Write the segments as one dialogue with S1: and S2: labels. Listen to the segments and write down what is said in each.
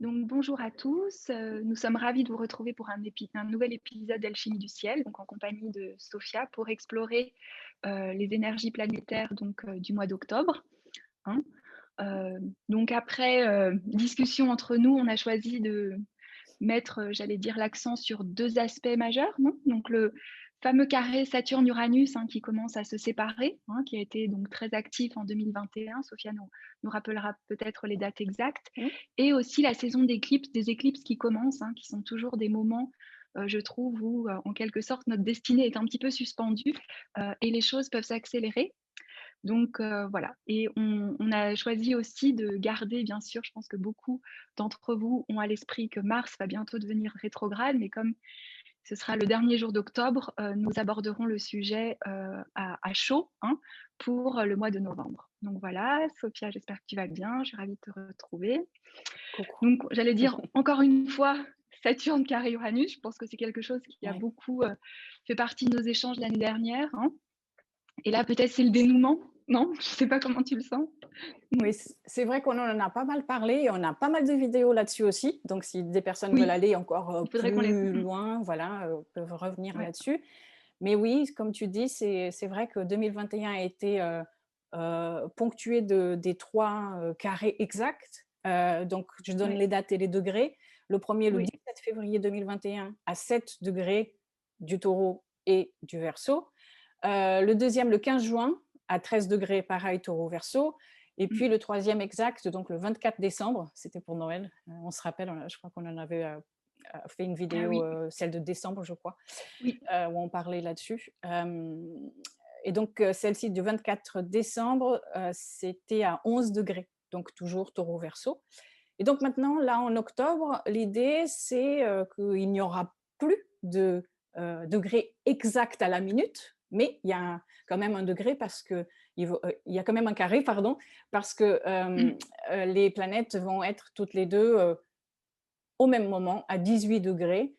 S1: Donc, bonjour à tous. Nous sommes ravis de vous retrouver pour un nouvel épisode d'Alchimie du ciel, donc en compagnie de Sophia, pour explorer les énergies planétaires du mois d'octobre, hein. Donc, après discussion entre nous, on a choisi de mettre, j'allais dire, l'accent sur deux aspects majeurs, non? Donc, le fameux carré Saturne-Uranus, hein, qui commence à se séparer, hein, qui a été donc très actif en 2021. Sophia nous rappellera peut-être les dates exactes.
S2: Mmh.
S1: Et aussi la saison d'éclipses, des éclipses qui commencent, hein, qui sont toujours des moments, je trouve, où, en quelque sorte, notre destinée est un petit peu suspendue et les choses peuvent s'accélérer. Donc voilà, et on a choisi aussi de garder, bien sûr, je pense que beaucoup d'entre vous ont à l'esprit que Mars va bientôt devenir rétrograde, mais comme ce sera le dernier jour d'octobre, nous aborderons le sujet à chaud, hein, pour le mois de novembre. Donc voilà, Sophia, j'espère que tu vas bien, je suis ravie de te retrouver.
S2: Coucou.
S1: Donc j'allais dire encore une fois, Saturne carré Uranus, je pense que c'est quelque chose qui a
S2: Ouais.
S1: beaucoup fait partie de nos échanges l'année dernière, hein. Et là, peut-être c'est le dénouement, non? Je sais pas comment tu le sens? Mmh.
S2: Oui, c'est vrai qu'on en a pas mal parlé et on a pas mal de vidéos là-dessus aussi. Donc si des personnes veulent
S1: Oui,
S2: aller encore,
S1: il faudrait qu'on les
S2: plus loin, voilà, peuvent revenir
S1: ouais.
S2: là-dessus. Mais oui, comme tu dis, c'est vrai que 2021 a été, ponctué des 3 carrés exacts. Donc je donne
S1: Ouais,
S2: les dates et les degrés. Le premier, le
S1: oui,
S2: 17 février 2021 à 7 degrés du Taureau et du Verseau. Le deuxième, le 15 juin à 13 degrés, pareil, Taureau, Verseau. Et
S1: mmh,
S2: puis le troisième exact, donc le 24 décembre, c'était pour Noël. On se rappelle, je crois qu'on en avait fait une
S1: ah
S2: vidéo,
S1: oui,
S2: celle de décembre, je crois,
S1: oui,
S2: où on parlait là-dessus. Et donc celle-ci du 24 décembre, c'était à 11 degrés, donc toujours Taureau, Verseau. Et donc maintenant, là, en octobre, l'idée, c'est qu'il n'y aura plus de degrés exacts à la minute, mais il y a quand même un degré parce que il y a quand même un carré, pardon, parce que
S1: mmh,
S2: les planètes vont être toutes les deux au même moment à 18 degrés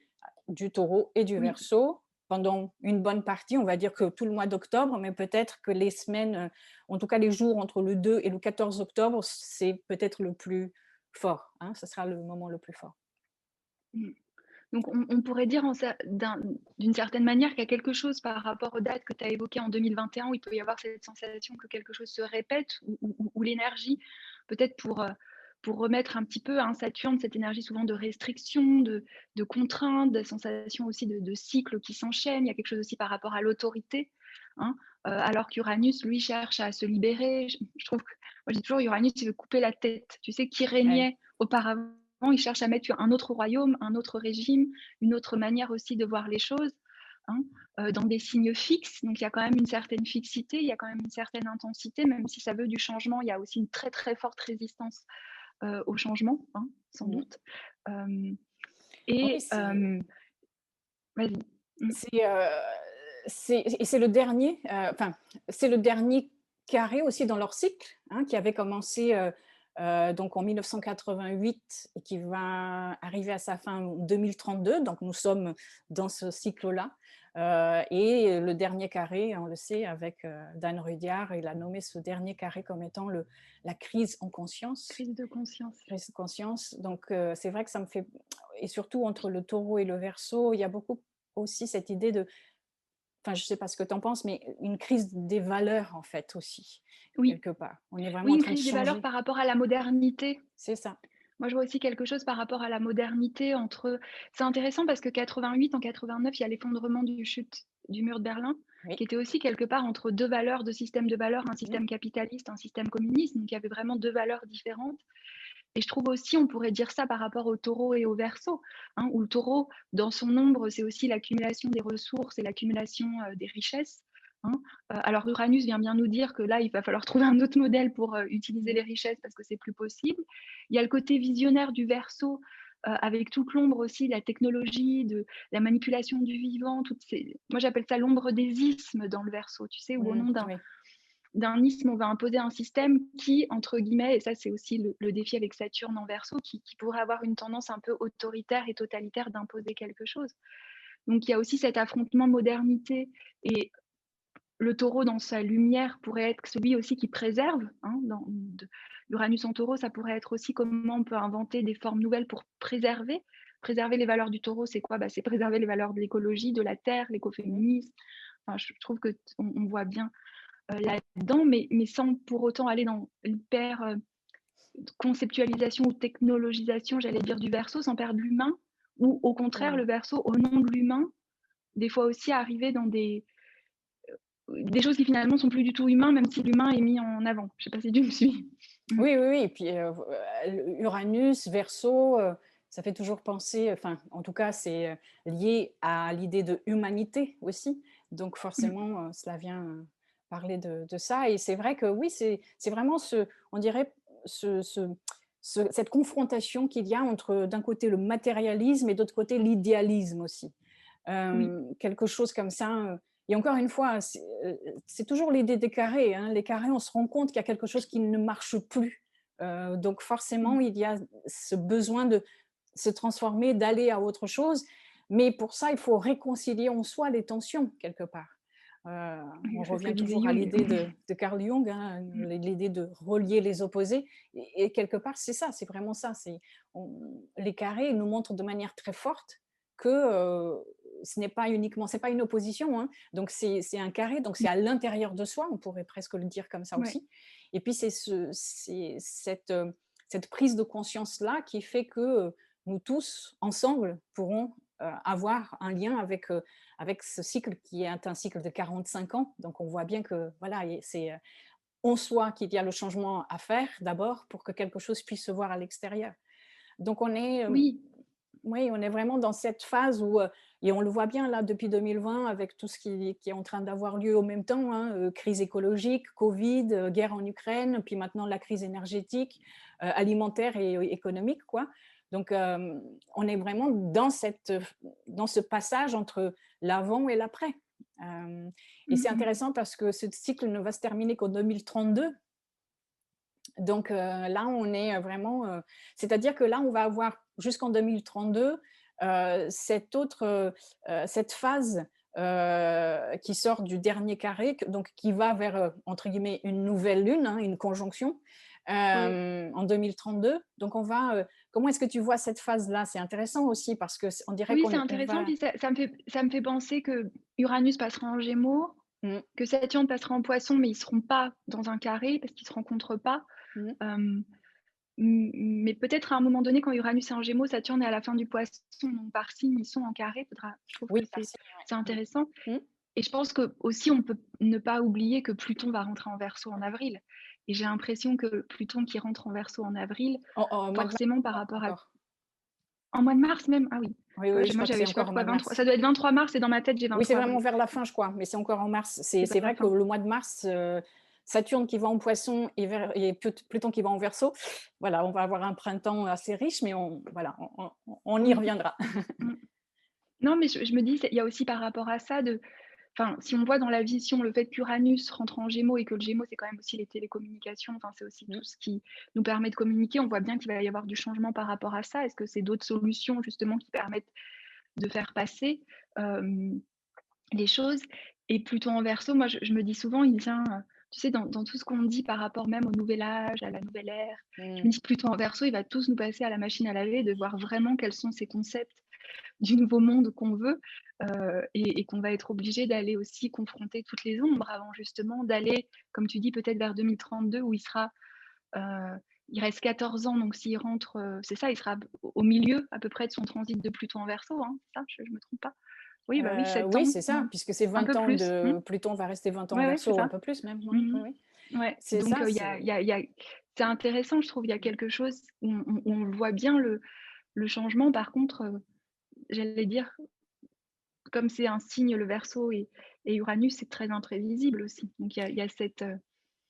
S2: du Taureau et du
S1: oui.
S2: Verseau pendant une bonne partie. On va dire que tout le mois d'octobre, mais peut-être que les semaines, en tout cas les jours entre le 2 et le 14 octobre, c'est peut-être le plus fort, hein, ce sera le moment le plus fort.
S1: Mmh. Donc on pourrait dire d'une certaine manière qu'il y a quelque chose par rapport aux dates que tu as évoquées en 2021 où il peut y avoir cette sensation que quelque chose se répète ou l'énergie peut-être pour remettre un petit peu, hein, Saturne, cette énergie souvent de restriction, de contrainte, de sensation aussi de cycles qui s'enchaînent. Il y a quelque chose aussi par rapport à l'autorité, hein, alors qu'Uranus, lui, cherche à se libérer. Je trouve que moi, je dis toujours Uranus, il veut couper la tête. Tu sais, qui
S2: Ouais.
S1: régnait auparavant, il cherche à mettre un autre royaume, un autre régime, une autre manière aussi de voir les choses, hein, dans des signes fixes. Donc il y a quand même une certaine fixité, il y a quand même une certaine intensité, même si ça veut du changement, il y a aussi une très très forte résistance au changement, hein, sans
S2: Mmh.
S1: doute. Euh,
S2: Oui,
S1: et vas-y. Mm.
S2: c'est, c'est le dernier, enfin, c'est le dernier carré aussi dans leur cycle, hein, qui avait commencé, donc en 1988 et qui va arriver à sa fin en 2032. Donc nous sommes dans ce cycle-là. Et le dernier carré, on le sait, avec Dan Rudyard, il a nommé ce dernier carré comme étant la crise en conscience.
S1: Prise de conscience.
S2: Prise de conscience. Donc c'est vrai que ça me fait, et surtout entre le taureau et le verso, il y a beaucoup aussi cette idée de, enfin, je ne sais pas ce que tu en penses, mais une crise des valeurs, en fait, aussi,
S1: Oui,
S2: quelque part. On est vraiment
S1: oui,
S2: en
S1: une
S2: train de
S1: crise des valeurs
S2: changer.
S1: par rapport à la modernité.
S2: C'est ça.
S1: Moi, je vois aussi quelque chose par rapport à la modernité entre. C'est intéressant parce que 88, en 89, il y a l'effondrement du chute du mur de Berlin, qui
S2: Oui.
S1: était aussi quelque part entre deux valeurs, deux systèmes de valeurs, un
S2: Mmh.
S1: système capitaliste, un système communiste. Donc, il y avait vraiment deux valeurs différentes. Et je trouve aussi, on pourrait dire ça par rapport au taureau et au verso, hein, où le taureau, dans son ombre, c'est aussi l'accumulation des ressources et l'accumulation des richesses, hein. Alors Uranus vient bien nous dire que là, il va falloir trouver un autre modèle pour utiliser
S2: Mmh.
S1: les richesses parce que c'est plus possible. Il y a le côté visionnaire du verso, avec toute l'ombre aussi, la technologie, de la manipulation du vivant, moi j'appelle ça l'ombre des ismes dans le verso, tu sais, où au
S2: Mmh.
S1: nom
S2: Oui.
S1: d'un isthme, on va imposer un système qui, entre guillemets, et ça c'est aussi le défi avec Saturne en Verseau, qui pourrait avoir une tendance un peu autoritaire et totalitaire d'imposer quelque chose. Donc il y a aussi cet affrontement modernité et le taureau dans sa lumière pourrait être celui aussi qui préserve, hein, Uranus en Taureau, ça pourrait être aussi comment on peut inventer des formes nouvelles pour préserver les valeurs du Taureau. C'est quoi? C'est préserver les valeurs de l'écologie, de la terre, l'écoféminisme. Enfin, je trouve que on voit bien là-dedans, mais sans pour autant aller dans l'hyper conceptualisation ou technologisation, j'allais dire, du Verseau, sans perdre l'humain, ou au contraire, le Verseau, au nom de l'humain, des fois aussi arriver dans des choses qui finalement sont plus du tout humains, même si l'humain est mis en avant. Je ne sais pas si tu me suis.
S2: Oui, oui, oui. Et puis Uranus, Verseau, ça fait toujours penser, enfin, en tout cas, c'est lié à l'idée de humanité aussi. Donc forcément, cela vient parler de ça. Et c'est vrai que oui, c'est vraiment on dirait, cette confrontation qu'il y a entre d'un côté le matérialisme et d'autre côté l'idéalisme aussi. Quelque chose comme ça. Et encore une fois, c'est toujours l'idée des carrés. Hein. Les carrés, on se rend compte qu'il y a quelque chose qui ne marche plus. Donc forcément, il y a ce besoin de se transformer, d'aller à autre chose. Mais pour ça, il faut réconcilier en soi les tensions, quelque part. On revient toujours à l'idée de Carl Jung, hein, l'idée de relier les opposés. Et quelque part, c'est ça, c'est vraiment ça. Les carrés nous montrent de manière très forte que ce n'est pas uniquement, c'est pas une opposition, hein. Donc c'est un carré, donc c'est à l'intérieur de soi, on pourrait presque le dire comme ça aussi. Et puis c'est cette prise de conscience-là qui fait que nous tous, ensemble, pourrons avoir un lien avec ce cycle qui est un cycle de 45 ans. Donc on voit bien que voilà, c'est en soi qu'il y a le changement à faire d'abord pour que quelque chose puisse se voir à l'extérieur. Donc on est oui, on est vraiment dans cette phase où, et on le voit bien là depuis 2020 avec tout ce qui est en train d'avoir lieu au même temps, hein, crise écologique, Covid, guerre en Ukraine, puis maintenant la crise énergétique, alimentaire et économique, quoi. Donc, on est vraiment dans ce passage entre l'avant et l'après. Et c'est intéressant parce que ce cycle ne va se terminer qu'en 2032. Donc là, on est vraiment, c'est-à-dire que là, on va avoir jusqu'en 2032 cette phase qui sort du dernier carré, donc qui va vers, entre guillemets, une nouvelle lune, hein, une conjonction, en 2032. Donc comment est-ce que tu vois cette phase-là? C'est intéressant aussi parce qu'on dirait
S1: Oui,
S2: qu'on
S1: c'est intéressant,
S2: va…
S1: puis ça me fait penser que Uranus passera en Gémeaux, que Saturne passera en Poisson, mais ils ne seront pas dans un carré parce qu'ils ne se rencontrent pas. Mais peut-être à un moment donné, quand Uranus est en Gémeaux, Saturne est à la fin du Poisson, donc par signe, ils sont en carré. Je trouve que c'est intéressant. Et je pense que aussi, on peut ne pas oublier que Pluton va rentrer en Verseau en avril. Et j'ai l'impression que Pluton qui rentre en Verseau en avril, forcément par rapport à… En mois de mars même? Ah oui.
S2: Oui, oui, je
S1: moi,
S2: crois que c'est
S1: je sais pas
S2: encore en
S1: pourquoi,
S2: mars.
S1: ça doit être 23 mars et dans ma tête, j'ai 23
S2: Oui, c'est vraiment
S1: avril.
S2: vers la fin, je crois, mais c'est encore en mars. C'est vrai que le mois de mars, Saturne qui va en Poisson et Pluton qui va en Verseau, voilà, on va avoir un printemps assez riche, mais on y reviendra.
S1: Non, mais je me dis, il y a aussi par rapport à ça, si on voit dans la vision le fait qu'Uranus rentre en Gémeaux et que le Gémeaux, c'est quand même aussi les télécommunications, c'est aussi tout ce qui nous permet de communiquer, on voit bien qu'il va y avoir du changement par rapport à ça. Est-ce que c'est d'autres solutions justement qui permettent de faire passer les choses? Et Pluton en Verseau, moi je me dis souvent, il vient, tu sais, dans tout ce qu'on dit par rapport même au nouvel âge, à la nouvelle ère, je me dis Pluton en Verseau, il va tous nous passer à la machine à laver, de voir vraiment quels sont ces concepts du nouveau monde qu'on veut, et qu'on va être obligé d'aller aussi confronter toutes les ombres avant justement d'aller, comme tu dis, peut-être vers 2032 où il reste 14 ans, donc s'il rentre, c'est ça, il sera au milieu à peu près de son transit de Pluton en Verseau, hein, c'est ça, je me trompe pas? Oui, oui, 7
S2: Oui,
S1: ans,
S2: c'est ça, puisque c'est
S1: un
S2: 20
S1: peu
S2: ans
S1: plus.
S2: Pluton va rester 20 ans en
S1: Ouais, c'est
S2: Verseau, un
S1: ça.
S2: peu plus même. Oui, oui.
S1: Ouais,
S2: C'est
S1: donc
S2: ça,
S1: c'est intéressant, je trouve, il y a quelque chose où on voit bien le changement. Par contre, j'allais dire, comme c'est un signe, le Verseau et Uranus, c'est très imprévisible aussi. Donc il y a cette…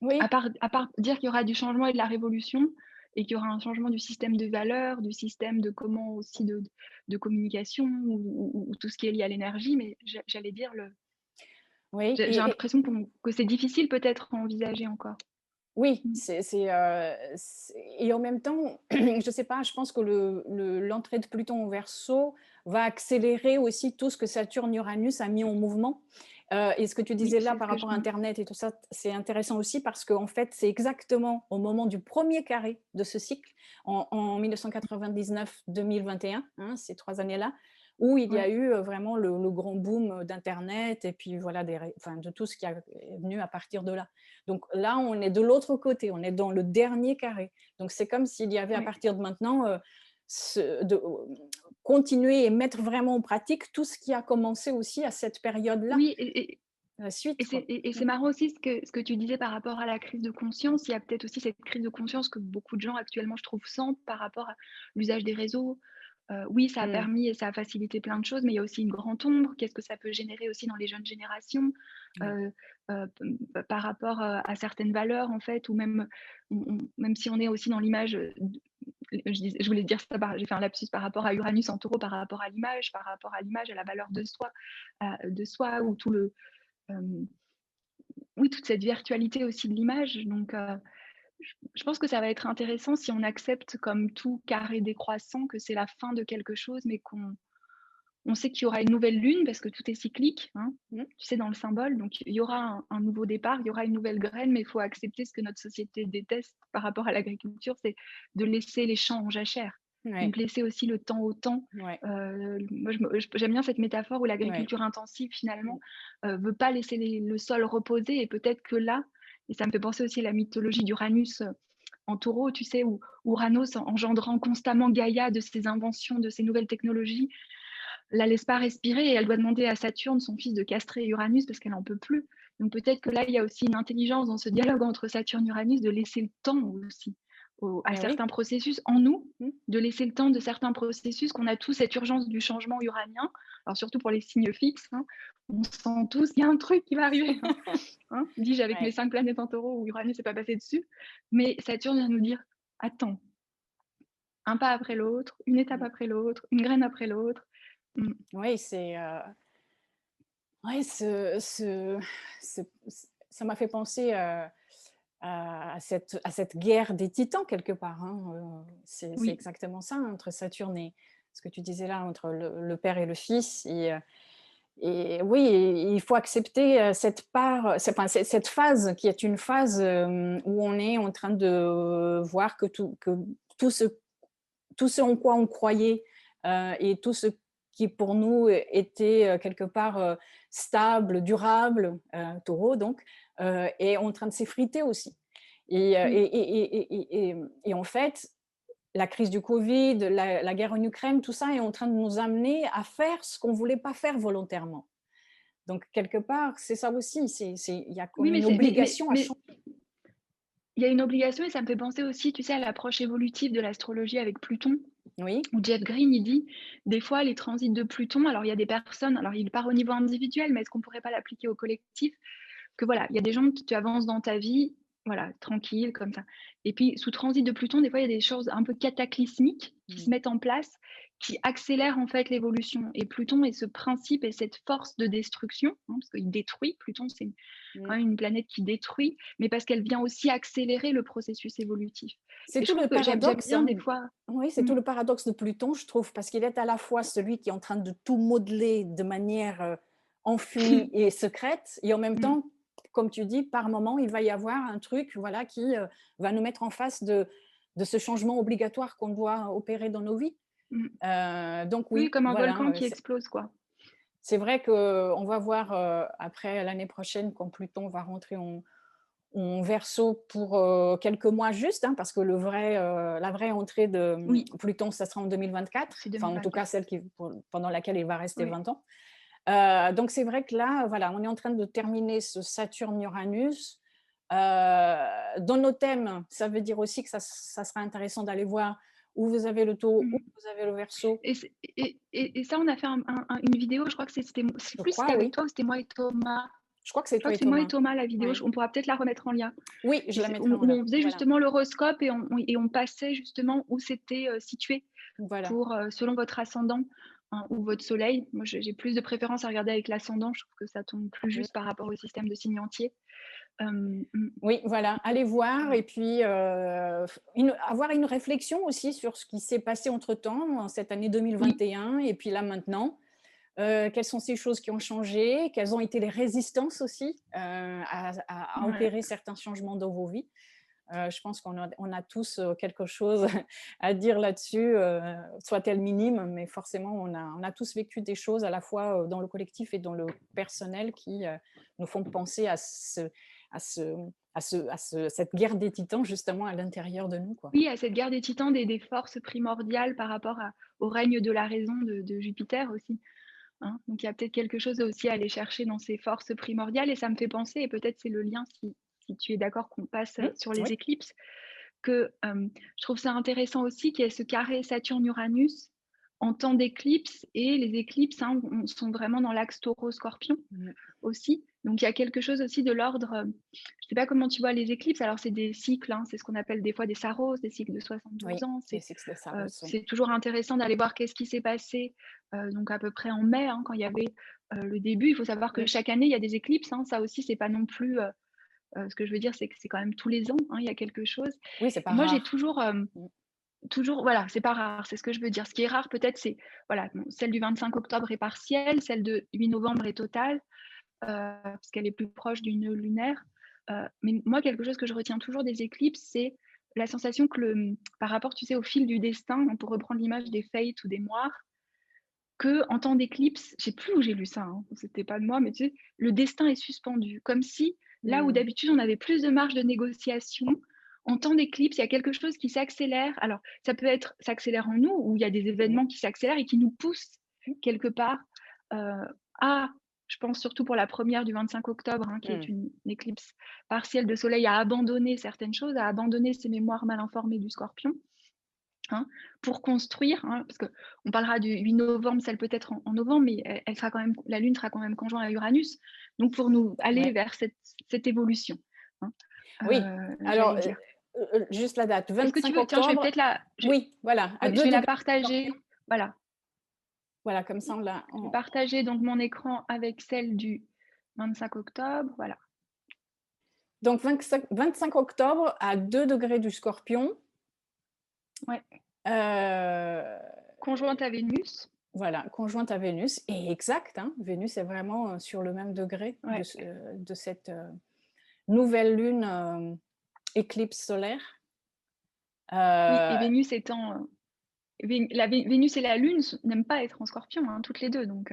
S2: oui.
S1: à part dire qu'il y aura du changement et de la révolution, et qu'il y aura un changement du système de valeurs, du système de comment aussi de communication, ou tout ce qui est lié à l'énergie, mais j'allais dire,
S2: Oui,
S1: j'ai l'impression que c'est difficile peut-être à envisager encore.
S2: oui, et en même temps, je ne sais pas, je pense que l'entrée de Pluton au Verseau va accélérer aussi tout ce que Saturne-Uranus a mis en mouvement. Et ce que tu
S1: Oui,
S2: disais là
S1: c'est ce
S2: par
S1: que je
S2: rapport à Internet et tout ça, c'est intéressant aussi parce qu'en fait, c'est exactement au moment du premier carré de ce cycle, en 1999-2021, hein, ces 3 années-là, où il y a
S1: ouais.
S2: eu vraiment le grand boom d'Internet et puis voilà, enfin, de tout ce qui est venu à partir de là. Donc là, on est de l'autre côté, on est dans le dernier carré. Donc c'est comme s'il y avait à
S1: Ouais.
S2: partir de maintenant, continuer et mettre vraiment en pratique tout ce qui a commencé aussi à cette période-là,
S1: Oui
S2: la
S1: et
S2: suite, quoi.
S1: c'est marrant aussi ce que tu disais par rapport à la crise de conscience. Il y a peut-être aussi cette crise de conscience que beaucoup de gens actuellement, je trouve, sentent par rapport à l'usage des réseaux. Oui, ça a
S2: Mmh.
S1: permis et ça a facilité plein de choses, mais il y a aussi une grande ombre. Qu'est-ce que ça peut générer aussi dans les jeunes générations,
S2: Oui.
S1: heu par rapport, à certaines valeurs, en fait, ou même même si on est aussi dans l'image, je voulais dire ça j'ai fait un lapsus par rapport à Uranus en Taureau, par rapport à l'image, à la valeur de soi ou tout le, hem, oui, toute cette virtualité aussi de l'image. Donc, je pense que ça va être intéressant si on accepte comme tout carré décroissant que c'est la fin de quelque chose, mais qu'on sait qu'il y aura une nouvelle lune parce que tout est cyclique, hein,
S2: Mmh.
S1: tu sais, dans le symbole. Donc, il y aura un nouveau départ, il y aura une nouvelle graine, mais il faut accepter ce que notre société déteste par rapport à l'agriculture, c'est de laisser les champs en jachère.
S2: Ouais,
S1: Donc, laisser aussi le temps au temps.
S2: ouais,
S1: Moi, j'aime bien cette métaphore où
S2: ouais.
S1: l'agriculture intensive, finalement,
S2: Mmh.
S1: veut pas laisser le sol reposer. Et peut-être que là, et ça me fait penser aussi à la mythologie d'Uranus en taureau, tu sais, où Uranos, engendrant constamment Gaïa de ses inventions, de ses nouvelles technologies, la laisse pas respirer et elle doit demander à Saturne, son fils, de castrer Uranus parce qu'elle n'en peut plus. Donc peut-être que là, il y a aussi une intelligence dans ce dialogue entre Saturne et Uranus de laisser le temps aussi à
S2: Eh oui.
S1: certains processus en nous,
S2: Mmh.
S1: de laisser le temps de certains processus, qu'on a tous cette urgence du changement uranien. Alors surtout pour les signes fixes, hein, on sent tous qu'il y a un truc qui va arriver. Hein, dis-je avec mes
S2: Ouais,
S1: 5 planètes en taureau où Uranus n'est pas passé dessus. Mais Saturne vient nous dire, attends, un pas après l'autre, une étape
S2: mmh.
S1: après l'autre, une graine après l'autre. Mm.
S2: Oui, ouais, ça m'a fait penser, à cette guerre des titans quelque part, hein, c'est
S1: Oui,
S2: exactement ça, hein, entre Saturne et ce que tu disais là, entre le père et le fils et oui, il faut accepter, cette part, enfin, cette phase qui est une phase, où on est en train de voir que tout ce tout ce en quoi on croyait, et tout ce qui pour nous était, quelque part, stable, durable, taureau donc, est en train de s'effriter aussi. Et,
S1: oui,
S2: et en fait, la crise du Covid, la guerre en Ukraine, tout ça est en train de nous amener à faire ce qu'on ne voulait pas faire volontairement. Donc quelque part, c'est ça aussi, il y a
S1: oui,
S2: comme une obligation à
S1: mais
S2: changer.
S1: il y a une obligation et ça me fait penser aussi, tu sais, à l'approche évolutive de l'astrologie avec Pluton,
S2: Oui,
S1: où Jeff Green, il dit, des fois, les transits de Pluton, alors il y a des personnes, alors il part au niveau individuel, mais est-ce qu'on pourrait pas l'appliquer au collectif? Que voilà, il y a des gens qui tu avances dans ta vie, voilà, tranquille, comme ça. Et puis, sous transit de Pluton, des fois, il y a des choses un peu cataclysmiques qui se
S2: mmh,
S1: mettent en place, qui accélèrent en fait l'évolution. Et Pluton est ce principe et cette force de destruction, hein, parce qu'il détruit. Pluton, c'est
S2: mmh.
S1: quand même une planète qui détruit, mais parce qu'elle vient aussi accélérer le processus évolutif.
S2: C'est
S1: Et je
S2: tout
S1: trouve
S2: le
S1: que j'aime
S2: paradoxe,
S1: bien
S2: hein.
S1: des fois.
S2: Oui, c'est
S1: Mm,
S2: tout le paradoxe de Pluton, je trouve, parce qu'il est à la fois celui qui est en train de tout modeler de manière, enfuie et secrète et en même
S1: mm,
S2: temps, comme tu dis, par moment, il va y avoir un truc, voilà, qui, va nous mettre en face de ce changement obligatoire qu'on doit opérer dans nos vies.
S1: mm.
S2: Donc
S1: Oui,
S2: oui,
S1: comme un
S2: voilà,
S1: volcan qui explose, quoi.
S2: c'est vrai qu'on va voir, après l'année prochaine quand Pluton va rentrer en Verseau pour, quelques mois juste, hein, parce que la vraie entrée de,
S1: Oui,
S2: Pluton, ça sera en 2024,
S1: c'est
S2: enfin en tout cas
S1: 2024.
S2: celle pendant laquelle il va rester
S1: Oui.
S2: 20 ans. Donc c'est vrai que là, voilà, on est en train de terminer ce Saturne-Uranus. Dans nos thèmes, ça veut dire aussi que ça sera intéressant d'aller voir où vous avez le Taureau, où
S1: Mm.
S2: vous avez le Verseau.
S1: Et ça, on a fait une vidéo, je crois que je sais
S2: Je
S1: plus si
S2: crois,
S1: c'était avec
S2: oui.
S1: toi ou c'était moi et Thomas.
S2: Je crois que c'est
S1: Je crois
S2: toi
S1: que
S2: et
S1: c'est moi et
S2: Thomas.
S1: Thomas la vidéo,
S2: Oui.
S1: on pourra peut-être la remettre en lien.
S2: Oui, je
S1: Et
S2: la mettrai en
S1: où
S2: là.
S1: on faisait
S2: Voilà.
S1: justement l'horoscope et on passait justement où c'était situé
S2: Voilà.
S1: pour, selon votre ascendant, hein, ou votre soleil. Moi, j'ai plus de préférence à regarder avec l'ascendant, je trouve que ça tombe plus
S2: Mmh.
S1: juste par rapport au système de signes entiers.
S2: Oui, voilà, allez voir
S1: Voilà.
S2: et puis, avoir une réflexion aussi sur ce qui s'est passé entre-temps, en cette année
S1: Oui,
S2: 2021 et puis là maintenant. quelles sont ces choses qui ont changé, quelles ont été les résistances aussi à
S1: Ouais.
S2: opérer certains changements dans vos vies. Je pense qu'on a tous quelque chose à dire là-dessus, soit-elle minime, mais forcément, on a tous vécu des choses à la fois dans le collectif et dans le personnel qui nous font penser à, ce, cette guerre des titans justement à l'intérieur de nous, quoi.
S1: Oui, à cette guerre des titans, des forces primordiales par rapport au règne de la raison de Jupiter aussi. Hein. Donc il y a peut-être quelque chose aussi à aller chercher dans ces forces primordiales et ça me fait penser, et peut-être c'est le lien si tu es d'accord qu'on passe sur les
S2: Oui.
S1: éclipses, que je trouve ça intéressant aussi qu'il y ait ce carré Saturne-Uranus en temps d'éclipse, et les éclipses sont vraiment dans l'axe taureau-scorpion
S2: Mm.
S1: aussi. Donc il y a quelque chose aussi de l'ordre, je ne sais pas comment tu vois les éclipses, alors c'est des cycles, hein, c'est ce qu'on appelle des fois des saros, des cycles de 72
S2: Oui,
S1: ans.
S2: les six de Saros, oui.
S1: C'est toujours intéressant d'aller voir qu'est-ce qui s'est passé, donc à peu près en mai, hein, quand il y avait le début. Il faut savoir que
S2: Mm.
S1: chaque année, il y a des éclipses, hein, ça aussi, c'est pas non plus, ce que je veux dire, c'est que c'est quand même tous les ans, hein, il y a quelque chose.
S2: Oui, c'est
S1: Et
S2: pas
S1: moi, j'ai
S2: rare.
S1: toujours,
S2: Mm.
S1: toujours, voilà, c'est pas rare, c'est ce que je veux dire. Ce qui est rare peut-être, c'est, voilà, bon, celle du 25 octobre est partielle, celle de 8 novembre est totale, parce qu'elle est plus proche d'une lunaire. Mais moi, quelque chose que je retiens toujours des éclipses, c'est la sensation que par rapport, tu sais, au fil du destin, hein, pour reprendre l'image des fates ou des moires, que en temps d'éclipse, je sais plus où j'ai lu ça, hein, c'était pas de moi, mais tu sais, le destin est suspendu, comme si là où
S2: Mm.
S1: d'habitude on avait plus de marge de négociation, en temps d'éclipse, il y a quelque chose qui s'accélère. Alors, ça peut être s'accélère en nous, où il y a des
S2: Oui.
S1: événements qui s'accélèrent et qui nous poussent quelque part à, je pense surtout pour la première du 25 octobre, hein, qui est
S2: Mm.
S1: une éclipse partielle de soleil, à abandonner certaines choses, à abandonner ces mémoires mal informées du scorpion. Hein, pour construire, hein, parce qu'on parlera du 8 novembre, celle peut-être en novembre, mais elle sera quand même, la Lune sera quand même conjointe à Uranus, donc pour nous aller
S2: Ouais.
S1: vers cette évolution, hein,
S2: Oui, alors,
S1: j'allais dire.
S2: juste la date,
S1: Est-ce que tu
S2: 25
S1: veux, tiens, je vais
S2: octobre.
S1: peut-être
S2: Oui, voilà, à
S1: oui, je
S2: 2
S1: vais la
S2: degrés.
S1: partager, voilà,
S2: Voilà, comme ça,
S1: je vais partager donc mon écran avec celle du 25 octobre, voilà.
S2: donc 25 octobre à 2 degrés du Scorpion.
S1: Ouais,
S2: euh,
S1: conjointe à Vénus,
S2: voilà, conjointe à Vénus. Et exact, hein, Vénus est vraiment sur le même degré
S1: ouais.
S2: de cette nouvelle lune éclipse solaire.
S1: Oui, et
S2: Euh,
S1: Vénus étant, Vénus et la Lune n'aiment pas être en Scorpion, hein, toutes les deux, donc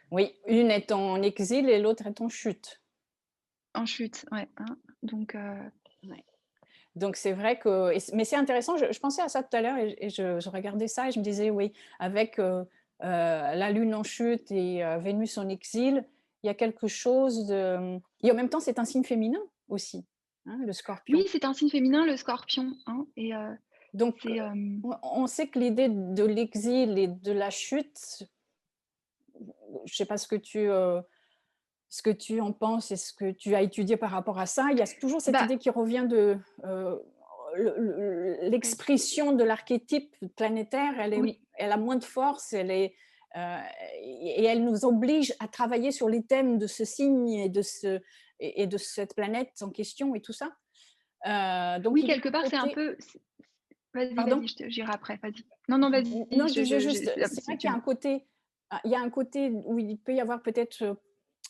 S2: oui, une est en exil et l'autre est en chute.
S1: en chute, ouais, hein, donc
S2: Ouais. Donc c'est vrai que, mais c'est intéressant, je pensais à ça tout à l'heure et je regardais ça et je me disais, oui, avec la Lune en chute et Vénus en exil, il y a quelque chose de... Et en même temps, c'est un signe féminin aussi, hein, le Scorpion.
S1: oui, c'est un signe féminin, le Scorpion, hein, et
S2: Donc,
S1: c'est,
S2: on sait que l'idée de l'exil et de la chute, je ne sais pas ce que tu en penses et ce que tu as étudié par rapport à ça. Il y a toujours cette
S1: bah,
S2: idée qui revient de
S1: vas-y.
S2: l'expression de l'archétype planétaire,
S1: Oui,
S2: elle a moins de force, euh, et elle nous oblige à travailler sur les thèmes de ce signe et de cette planète en question et tout ça. Donc
S1: oui,
S2: il y a
S1: quelque
S2: un
S1: part, c'est un
S2: côté...
S1: peu, vas-y,
S2: Pardon.
S1: vas-y, j'irai après, vas-y. Non, non,
S2: Non,
S1: vas-y,
S2: je disais juste, c'est
S1: si
S2: vrai
S1: tu
S2: qu'il y a un côté, il y a un côté où il peut y avoir peut-être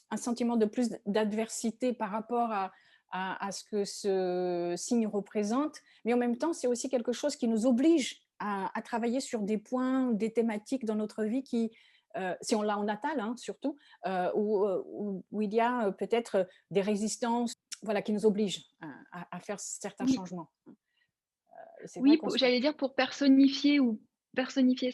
S2: un sentiment de plus d'adversité par rapport à ce que ce signe représente, mais en même temps, c'est aussi quelque chose qui nous oblige à travailler sur des points, des thématiques dans notre vie qui, si on l'a en natal, hein, surtout, où il y a peut-être des résistances, voilà, qui nous obligent à faire certains
S1: oui,
S2: changements. Et c'est vrai
S1: oui,
S2: qu'on se...
S1: j'allais dire pour personnifier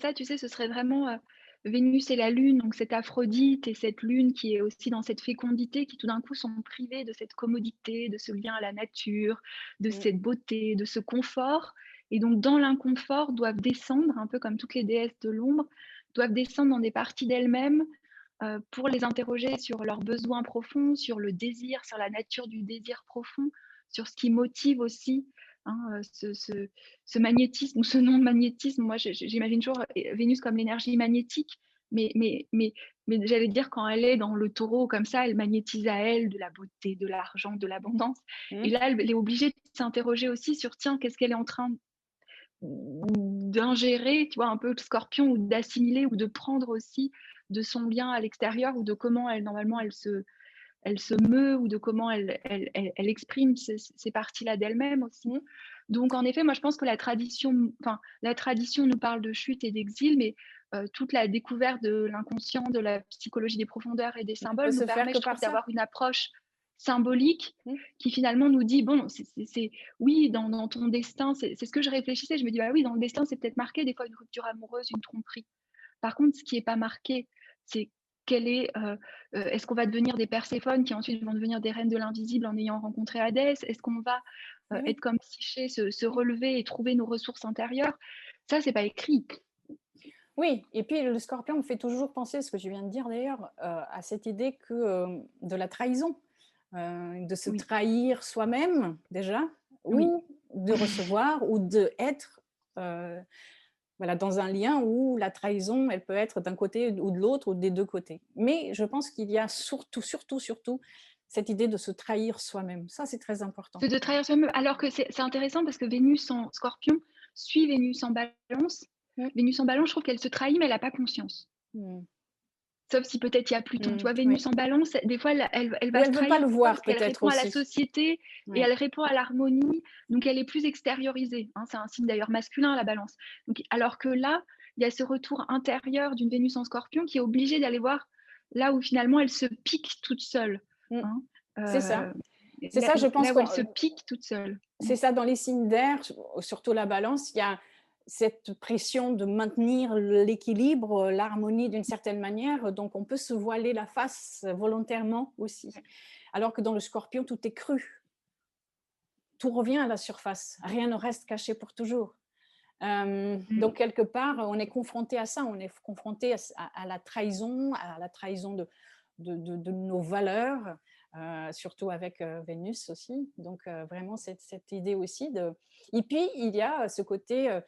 S1: ça, tu sais, ce serait vraiment Vénus et la Lune, donc cette Aphrodite et cette Lune qui est aussi dans cette fécondité, qui tout d'un coup sont privées de cette commodité, de ce lien à la nature, de
S2: Mm,
S1: cette beauté, de ce confort, et donc dans l'inconfort doivent descendre, un peu comme toutes les déesses de l'ombre, doivent descendre dans des parties d'elles-mêmes pour les interroger sur leurs besoins profonds, sur le désir, sur la nature du désir profond, sur ce qui motive aussi, hein, ce magnétisme ou ce non-magnétisme. Moi, j'imagine toujours Vénus comme l'énergie magnétique, mais, mais, mais, mais j'allais dire quand elle est dans le taureau comme ça, elle magnétise à elle de la beauté, de l'argent, de l'abondance. Et
S2: mm.
S1: là, elle est obligée de s'interroger aussi sur, tiens, qu'est-ce qu'elle est en train d'ingérer, tu vois, un peu le scorpion, ou d'assimiler, ou de prendre aussi de son lien à l'extérieur ou de comment elle, normalement, elle se meut ou de comment elle exprime ces parties-là d'elle-même aussi.
S2: Mmh.
S1: Donc, en effet, moi, je pense que la tradition nous parle de chute et d'exil, mais toute la découverte de l'inconscient, de la psychologie des profondeurs et des
S2: Ne peut
S1: symboles nous
S2: se faire
S1: permet,
S2: que
S1: je
S2: par
S1: trouve,
S2: ça.
S1: d'avoir une approche symbolique
S2: Mmh.
S1: qui finalement nous dit, bon, oui, dans ton destin, c'est ce que je réfléchissais, je me dis, bah oui, dans le destin, c'est peut-être marqué des fois une rupture amoureuse, une tromperie. Par contre, ce qui n'est pas marqué, c'est est-ce qu'on va devenir des Perséphones qui ensuite vont devenir des reines de l'invisible en ayant rencontré Hadès? Est-ce qu'on va
S2: Eh
S1: être
S2: oui.
S1: comme Psyché, se relever et trouver nos ressources intérieures? Ça, c'est pas écrit.
S2: Oui, et puis le Scorpion me fait toujours penser, ce que je viens de dire d'ailleurs, à cette idée que, de la trahison, de se
S1: Oui,
S2: trahir soi-même déjà,
S1: oui,
S2: ou de recevoir, ou d'être, voilà, dans un lien où la trahison, elle peut être d'un côté ou de l'autre, ou des 2 côtés. Mais je pense qu'il y a surtout, surtout, surtout cette idée de se trahir soi-même. Ça, c'est très important.
S1: c'est de trahir soi-même. Alors que c'est intéressant parce que Vénus en Scorpion suit Vénus en Balance.
S2: Mmh.
S1: Vénus en Balance, je trouve qu'elle se trahit, mais elle a pas conscience.
S2: Mmh.
S1: Sauf si peut-être il y a Pluton. Tu
S2: Mmh.
S1: vois,
S2: Oui.
S1: Vénus en Balance, des fois, elle
S2: Ou
S1: va se
S2: elle veut pas
S1: trahir.
S2: le
S1: Pourquoi? Parce
S2: voir
S1: qu'elle
S2: peut-être
S1: répond à la
S2: aussi.
S1: société et
S2: Oui.
S1: elle répond à l'harmonie. Donc, elle est plus extériorisée. Hein, c'est un signe d'ailleurs masculin, la Balance. Donc, alors que là, il y a ce retour intérieur d'une Vénus en Scorpion qui est obligée d'aller voir là où finalement elle se pique toute seule.
S2: Mmh.
S1: Hein.
S2: C'est ça.
S1: Euh,
S2: C'est ça, je pense
S1: là où elle
S2: qu'on
S1: se pique toute seule.
S2: c'est ça dans les signes d'air, surtout la Balance, il y a cette pression de maintenir l'équilibre, l'harmonie d'une certaine manière, donc on peut se voiler la face volontairement aussi. Alors que dans le Scorpion, tout est cru, tout revient à la surface, rien ne reste caché pour toujours.
S1: Mm.
S2: Donc quelque part, on est confronté à ça, on est confronté à la trahison de nos valeurs, surtout avec Vénus aussi. Donc vraiment cette idée aussi de... Et puis il y a ce côté,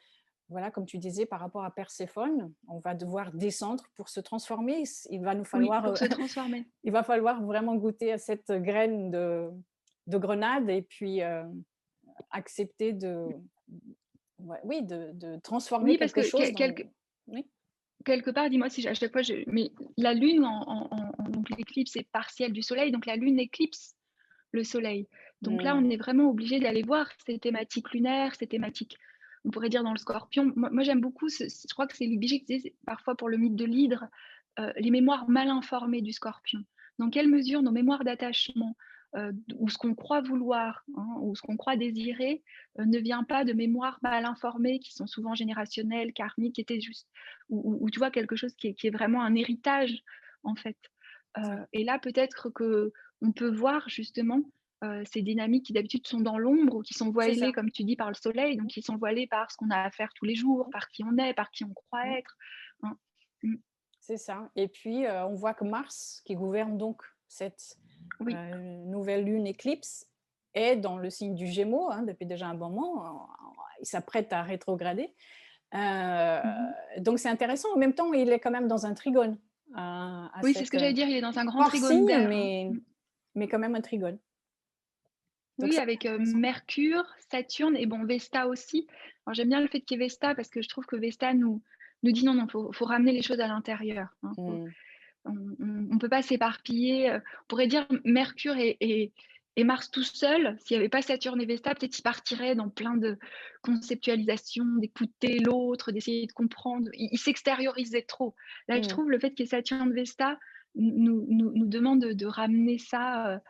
S2: voilà, comme tu disais, par rapport à Perséphone, on va devoir descendre pour se transformer. Il va nous
S1: Oui,
S2: falloir,
S1: pour se transformer.
S2: il va falloir vraiment goûter à cette graine de grenade et puis accepter de, ouais, oui, de transformer
S1: Oui, parce
S2: quelque
S1: que
S2: chose dans... Oui.
S1: quelque part, dis-moi si à chaque fois, mais la Lune, donc l'éclipse est partielle du Soleil, donc la Lune éclipse le Soleil. Donc là,
S2: Mm.
S1: on est vraiment obligé d'aller voir ces thématiques lunaires, ces thématiques, on pourrait dire dans le Scorpion. Moi j'aime beaucoup, je crois que c'est Lubiger qui disait parfois pour le mythe de l'hydre, les mémoires mal informées du Scorpion. Dans quelle mesure nos mémoires d'attachement, ou ce qu'on croit vouloir, hein, ou ce qu'on croit désirer, ne vient pas de mémoires mal informées qui sont souvent générationnelles, karmiques, qui étaient juste, ou tu vois, quelque chose qui est vraiment un héritage, en fait. Et là, peut-être que on peut voir justement ces dynamiques qui d'habitude sont dans l'ombre ou qui sont
S2: C'est
S1: voilées,
S2: ça.
S1: comme tu dis, par le soleil, donc qui sont voilées par ce qu'on a à faire tous les jours, par qui on est, par qui on croit
S2: Mm.
S1: être. Hein. Mm.
S2: C'est ça. Et puis, on voit que Mars, qui gouverne donc cette
S1: Oui.
S2: nouvelle lune éclipse, est dans le signe du Gémeaux, hein, depuis déjà un bon moment. Il s'apprête à rétrograder.
S1: Mhm.
S2: Donc, c'est intéressant. En même temps, il est quand même dans un trigone à
S1: Oui, c'est ce
S2: cette...
S1: que j'allais dire, il est dans un grand
S2: hors
S1: trigone
S2: signe,
S1: d'air. Hein. Mm.
S2: mais quand même un trigone. Donc,
S1: Oui,
S2: ça,
S1: avec
S2: c'est intéressant.
S1: Mercure, Saturne et bon, Vesta aussi. Alors j'aime bien le fait qu'il y ait Vesta parce que je trouve que Vesta nous dit non, non, faut ramener les choses à l'intérieur. Hein.
S2: Mm.
S1: On ne peut pas s'éparpiller. On pourrait dire Mercure et Mars tout seul, s'il n'y avait pas Saturne et Vesta, peut-être ils partiraient dans plein de conceptualisation, d'écouter l'autre, d'essayer de comprendre. Ils s'extériorisaient trop. Là, je
S2: Mm.
S1: trouve le fait qu'il y ait Saturne Vesta nous demande de ramener ça,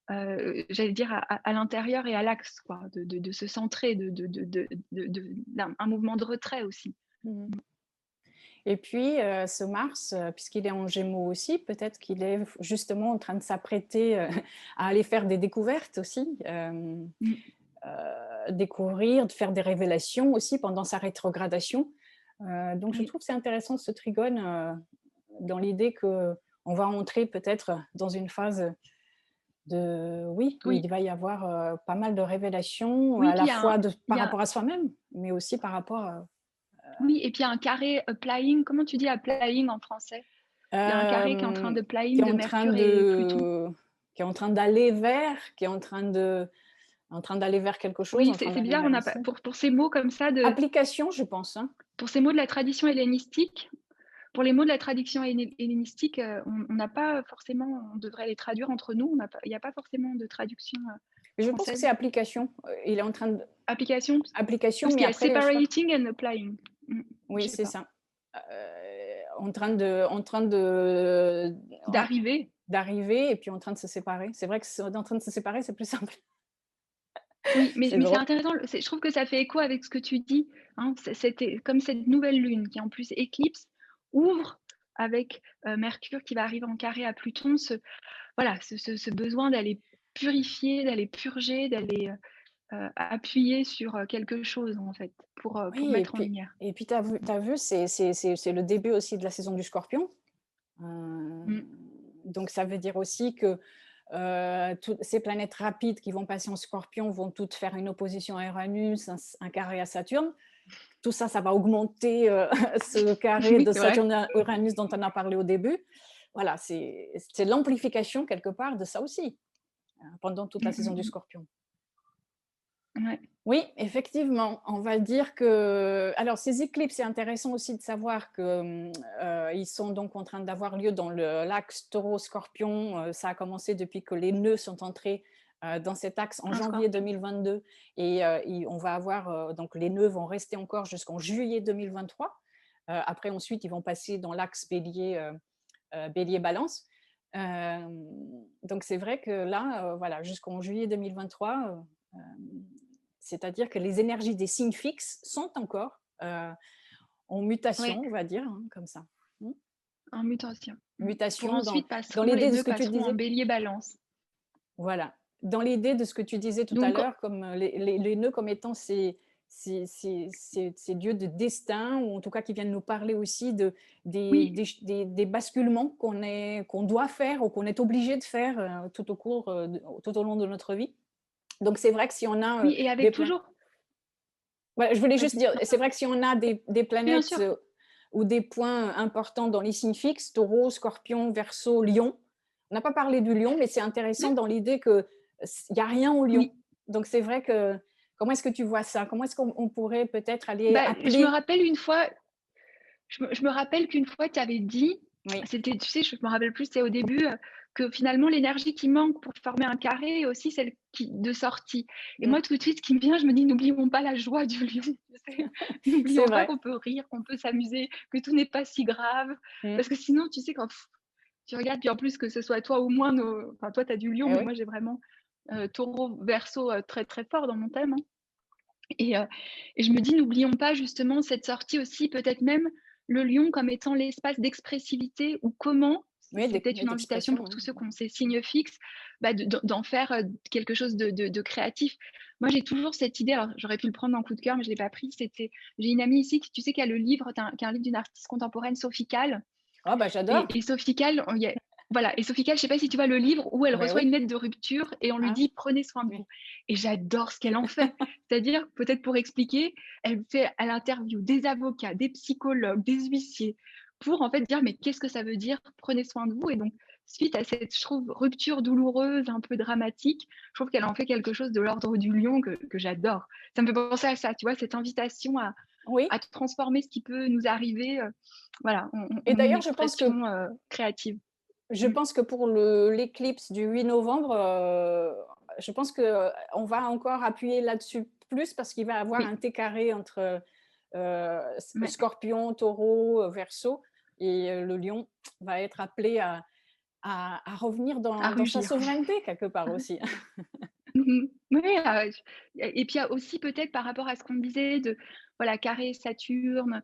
S1: j'allais dire, à l'intérieur et à l'axe, quoi, de se centrer, un mouvement de retrait aussi.
S2: Mm. Et puis, ce Mars, puisqu'il est en Gémeaux aussi, peut-être qu'il est justement en train de s'apprêter à aller faire des découvertes aussi,
S1: Mm.
S2: découvrir, de faire des révélations aussi pendant sa rétrogradation. Donc, je
S1: Oui.
S2: trouve que c'est intéressant ce trigone dans l'idée qu'on va entrer peut-être dans une phase de, oui, où
S1: Oui.
S2: il va y avoir pas mal de révélations,
S1: Oui,
S2: à
S1: puis
S2: la fois
S1: il
S2: par
S1: y a
S2: rapport à soi-même, mais aussi par rapport
S1: Oui, et puis il y a un carré applying. Comment tu dis applying en français? Il y a un carré qui est en train de
S2: qui
S1: plying
S2: est
S1: de
S2: en train
S1: Mercure et Pluton.
S2: qui est en train d'aller vers, qui est en train d'aller vers quelque chose,
S1: Oui,
S2: en train
S1: c'est
S2: d'aller
S1: bizarre,
S2: vers
S1: on
S2: un
S1: a pas,
S2: signe.
S1: pour ces mots comme ça,
S2: Application, je pense, hein.
S1: pour ces mots de la tradition hellénistique, pour les mots de la traduction hellénistique, on n'a pas forcément, on devrait les traduire entre nous, il n'y a pas forcément de traduction
S2: Mais je pense que c'est
S1: française.
S2: application. Il est en train de
S1: Application,
S2: application,
S1: parce
S2: mais
S1: qu'il y a
S2: après, je crois que
S1: separating and applying. Je
S2: oui,
S1: sais
S2: c'est
S1: pas.
S2: ça. En train de
S1: D'arriver.
S2: d'arriver et puis en train de se séparer. C'est vrai que en train de se séparer, c'est plus simple.
S1: Oui, mais
S2: C'est
S1: mais c'est
S2: drôle.
S1: intéressant, je trouve que ça fait écho avec ce que tu dis, hein. C'était comme cette nouvelle lune qui en plus éclipse, ouvre avec, Mercure qui va arriver en carré à Pluton, voilà, ce besoin d'aller purifier, d'aller purger, d'aller, appuyer sur, quelque chose en fait, pour
S2: Oui,
S1: mettre en lumière.
S2: et puis tu as vu, c'est le début aussi de la saison du Scorpion. Heu,
S1: Mmh.
S2: donc ça veut dire aussi que, toutes ces planètes rapides qui vont passer en Scorpion vont toutes faire une opposition à Uranus, un carré à Saturne. Tout ça, ça va augmenter, ce carré
S1: Oui,
S2: de
S1: c'est vrai.
S2: Saturne à Uranus dont on a parlé au début. Voilà, c'est l'amplification quelque part de ça aussi, pendant toute la
S1: Mmh,
S2: saison du
S1: mmh
S2: Scorpion.
S1: mh. Ouais.
S2: Oui, effectivement, on va dire que alors ces éclipses, c'est intéressant aussi de savoir que, ils sont donc en train d'avoir lieu dans l'axe Taureau-Scorpion, ça a commencé depuis que les nœuds sont entrés, dans cet axe en
S1: Un
S2: janvier
S1: scorpion.
S2: 2022 et on va avoir, donc les nœuds vont rester encore jusqu'en juillet 2023. Après ensuite, ils vont passer dans l'axe Bélier-Balance. Donc c'est vrai que là, voilà, jusqu'en juillet 2023, c'est-à-dire que les énergies des signes fixes sont encore en
S1: Ouais,
S2: mutation, on va dire, hein, comme ça. Mm.
S1: en mutation. Pour
S2: Mutation
S1: ensuite
S2: dans
S1: les
S2: l'idée de
S1: nœuds
S2: ce que tu
S1: passeront en
S2: disais.
S1: Bélier-Balance.
S2: Voilà. Dans l'idée de ce que tu disais tout à
S1: Donc
S2: l'heure, comme les nœuds comme étant ces dieux de destin, ou en tout cas qui viennent nous parler aussi
S1: oui,
S2: des basculements qu'on doit faire ou qu'on est obligé de faire tout au long de notre vie. Donc c'est vrai que si on a
S1: oui et avec toujours
S2: ouais, je voulais juste
S1: vas-y.
S2: dire, c'est vrai que si on a des
S1: Oui, bien
S2: planètes
S1: sûr.
S2: ou des points importants dans les signes fixes, taureau, scorpion, verseau, lion, on n'a pas parlé du lion, mais c'est intéressant
S1: Mmh,
S2: dans l'idée qu'il n'y a rien au lion.
S1: oui.
S2: Donc c'est vrai que, comment est-ce que tu vois ça? Comment est-ce qu'on pourrait peut-être aller
S1: Bah, je me
S2: appeler.
S1: rappelle une fois je me rappelle qu'une fois tu avais dit,
S2: Oui.
S1: c'était tu sais, je me rappelle plus, c'est au début, que finalement l'énergie qui manque pour former un carré est aussi celle qui de sortie et
S2: Mm.
S1: moi tout de suite ce qui me vient, je me dis: «N'oublions pas la joie du lion», tu sais?
S2: C'est
S1: N'oublions pas
S2: vrai.
S1: qu'on peut rire, qu'on peut s'amuser, que tout n'est pas si grave
S2: Mm.
S1: parce que sinon tu sais quand tu regardes puis en plus que ce soit toi ou moi enfin toi tu as du lion
S2: Eh
S1: mais
S2: oui.
S1: moi j'ai vraiment, taureau, verseau, très, très fort dans mon thème, hein. Et heu et je me dis: «N'oublions pas justement cette sortie aussi, peut-être même le lion comme étant l'espace d'expressivité ou comment»,
S2: Oui,
S1: c'est peut-être
S2: oui,
S1: une invitation
S2: d'expression.
S1: pour
S2: Hein.
S1: tous ceux qui ont ces signes fixes, bah, d'en faire, quelque chose de créatif. Moi, j'ai toujours cette idée, alors j'aurais pu le prendre en coup de cœur, mais je l'ai pas pris, j'ai une amie ici qui tu sais, qui a le livre, qui a un livre d'une artiste contemporaine, Sophie Calle.
S2: Ah bah j'adore.
S1: Et Sophie Calle, il y a voilà et Sophie Calle, je sais pas si tu vois le livre où elle
S2: Ah ben
S1: reçoit
S2: oui.
S1: une lettre de rupture et on lui
S2: Hein,
S1: dit: «Prenez soin de
S2: oui.
S1: vous» et j'adore ce qu'elle en fait. C'est-à-dire, peut-être pour expliquer, elle interviewe des avocats, des psychologues, des huissiers pour en fait dire: «Mais qu'est-ce que ça veut dire prenez soin de vous?» et donc suite à cette, je trouve, rupture douloureuse, un peu dramatique, je trouve qu'elle en fait quelque chose de l'ordre du lion que j'adore. Ça me fait penser à ça, tu vois? Cette invitation
S2: Oui.
S1: à transformer ce qui peut nous arriver, voilà,
S2: Et
S1: en une
S2: d'ailleurs, je pense que
S1: expression, créative.
S2: Je
S1: Mmh.
S2: pense que pour l'éclipse du 8 novembre, je pense qu'on va encore appuyer là-dessus plus parce qu'il va avoir
S1: Oui,
S2: un T carré entre
S1: ouais,
S2: Scorpion, Taureau, Verseau, et le Lion va être appelé à revenir
S1: à
S2: dans sa
S1: rugir.
S2: souveraineté quelque part aussi.
S1: Mmh. Oui, et puis il y a aussi peut-être par rapport à ce qu'on disait de voilà, carré, Saturne,